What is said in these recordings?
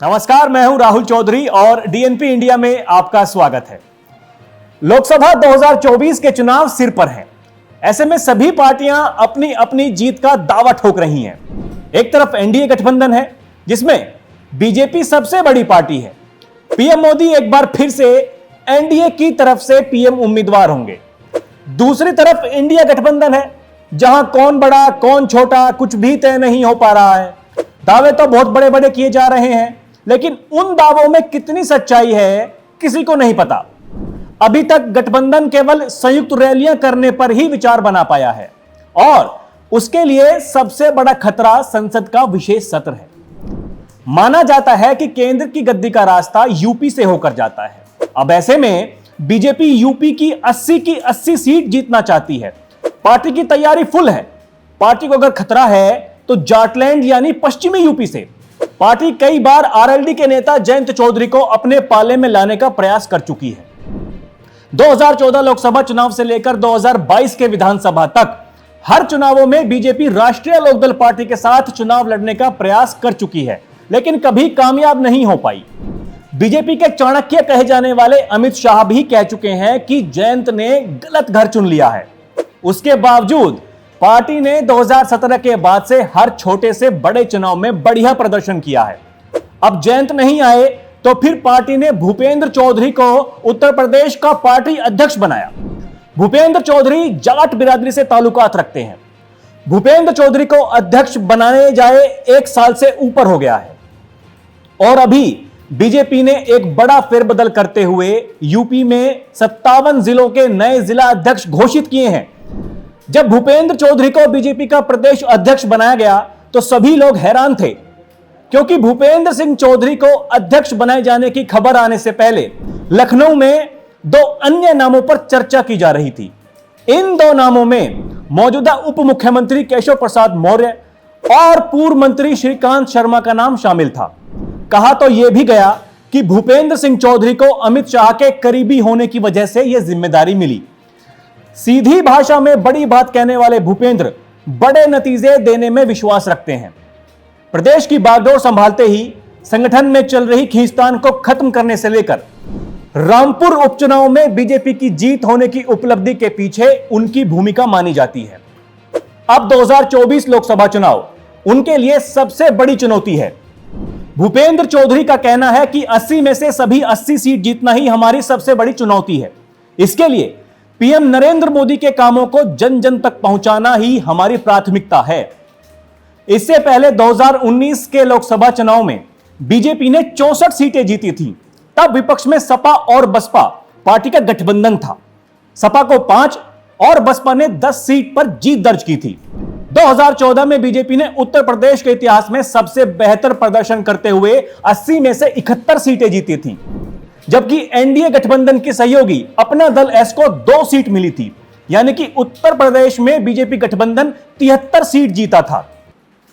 नमस्कार, मैं हूं राहुल चौधरी और डीएनपी इंडिया में आपका स्वागत है। लोकसभा 2024 के चुनाव सिर पर हैं। ऐसे में सभी पार्टियां अपनी अपनी जीत का दावा ठोक रही हैं। एक तरफ एनडीए गठबंधन है जिसमें बीजेपी सबसे बड़ी पार्टी है। पीएम मोदी एक बार फिर से एनडीए की तरफ से पीएम उम्मीदवार होंगे। दूसरी तरफ इंडिया गठबंधन है जहां कौन बड़ा कौन छोटा कुछ भी तय नहीं हो पा रहा है। दावे तो बहुत बड़े बड़े किए जा रहे हैं, लेकिन उन दावों में कितनी सच्चाई है किसी को नहीं पता। अभी तक गठबंधन केवल संयुक्त रैलियां करने पर ही विचार बना पाया है और उसके लिए सबसे बड़ा खतरा संसद का विशेष सत्र है। माना जाता है कि केंद्र की गद्दी का रास्ता यूपी से होकर जाता है। अब ऐसे में बीजेपी यूपी की 80 सीट जीतना चाहती है। पार्टी की तैयारी फुल है। पार्टी को अगर खतरा है तो जाटलैंड यानी पश्चिमी यूपी से। पार्टी कई बार आरएलडी के नेता जयंत चौधरी को अपने पाले में लाने का प्रयास कर चुकी है। 2014 लोकसभा चुनाव से लेकर 2022 के विधानसभा तक हर चुनावों में बीजेपी राष्ट्रीय लोकदल पार्टी के साथ चुनाव लड़ने का प्रयास कर चुकी है, लेकिन कभी कामयाब नहीं हो पाई। बीजेपी के चाणक्य कहे जाने वाले अमित शाह भी कह चुके हैं कि जयंत ने गलत घर चुन लिया है। उसके बावजूद पार्टी ने 2017 के बाद से हर छोटे से बड़े चुनाव में बढ़िया प्रदर्शन किया है। अब जयंत नहीं आए तो फिर पार्टी ने भूपेंद्र चौधरी को उत्तर प्रदेश का पार्टी अध्यक्ष बनाया। भूपेंद्र चौधरी जाट बिरादरी से ताल्लुकात रखते हैं। भूपेंद्र चौधरी को अध्यक्ष बनाने जाए 1 साल से ऊपर हो गया है और अभी बीजेपी ने एक बड़ा फेरबदल करते हुए यूपी में 57 जिलों के नए जिला अध्यक्ष घोषित किए हैं। जब भूपेंद्र चौधरी को बीजेपी का प्रदेश अध्यक्ष बनाया गया तो सभी लोग हैरान थे, क्योंकि भूपेंद्र सिंह चौधरी को अध्यक्ष बनाए जाने की खबर आने से पहले लखनऊ में 2 अन्य नामों पर चर्चा की जा रही थी। इन 2 नामों में मौजूदा उप मुख्यमंत्री केशव प्रसाद मौर्य और पूर्व मंत्री श्रीकांत शर्मा का नाम शामिल था। कहा तो यह भी गया कि भूपेंद्र सिंह चौधरी को अमित शाह के करीबी होने की वजह से यह जिम्मेदारी मिली। सीधी भाषा में बड़ी बात कहने वाले भूपेंद्र बड़े नतीजे देने में विश्वास रखते हैं। प्रदेश की बागडोर संभालते ही संगठन में चल रही खींचतान को खत्म करने से लेकर रामपुर उपचुनाव में बीजेपी की जीत होने की उपलब्धि के पीछे उनकी भूमिका मानी जाती है। अब 2024 लोकसभा चुनाव उनके लिए सबसे बड़ी चुनौती है। भूपेंद्र चौधरी का कहना है कि 80 में से सभी 80 सीट जीतना ही हमारी सबसे बड़ी चुनौती है। इसके लिए पीएम नरेंद्र मोदी के कामों को जन जन तक पहुंचाना ही हमारी प्राथमिकता है। इससे पहले 2019 के लोकसभा चुनाव में बीजेपी ने 64 सीटें जीती थीं। तब विपक्ष में सपा और बसपा पार्टी का गठबंधन था। सपा को 5 और बसपा ने 10 सीट पर जीत दर्ज की थी। 2014 में बीजेपी ने उत्तर प्रदेश के इतिहास में सबसे बेहतर प्रदर्शन करते हुए 80 में से 71 सीटें जीती थीं, जबकि एनडीए गठबंधन के सहयोगी अपना दल एस को 2 सीट मिली थी। यानी कि उत्तर प्रदेश में बीजेपी गठबंधन 73 सीट जीता था।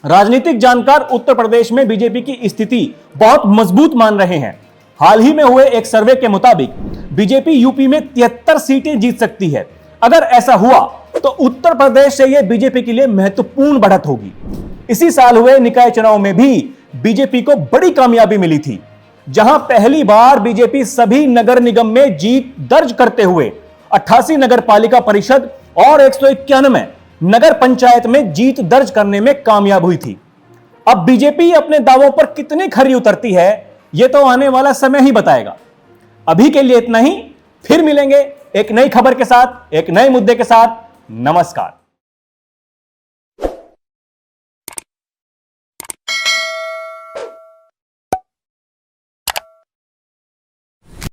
राजनीतिक जानकार उत्तर प्रदेश में बीजेपी की स्थिति बहुत मजबूत मान रहे हैं। हाल ही में हुए एक सर्वे के मुताबिक बीजेपी यूपी में 73 सीटें जीत सकती है। अगर ऐसा हुआ तो उत्तर प्रदेश से यह बीजेपी के लिए महत्वपूर्ण बढ़त होगी। इसी साल हुए निकाय चुनाव में भी बीजेपी को बड़ी कामयाबी मिली थी, जहां पहली बार बीजेपी सभी नगर निगम में जीत दर्ज करते हुए 88 नगर पालिका परिषद और 191 नगर पंचायत में जीत दर्ज करने में कामयाब हुई थी। अब बीजेपी अपने दावों पर कितनी खरी उतरती है यह तो आने वाला समय ही बताएगा। अभी के लिए इतना ही। फिर मिलेंगे एक नई खबर के साथ, एक नए मुद्दे के साथ। नमस्कार।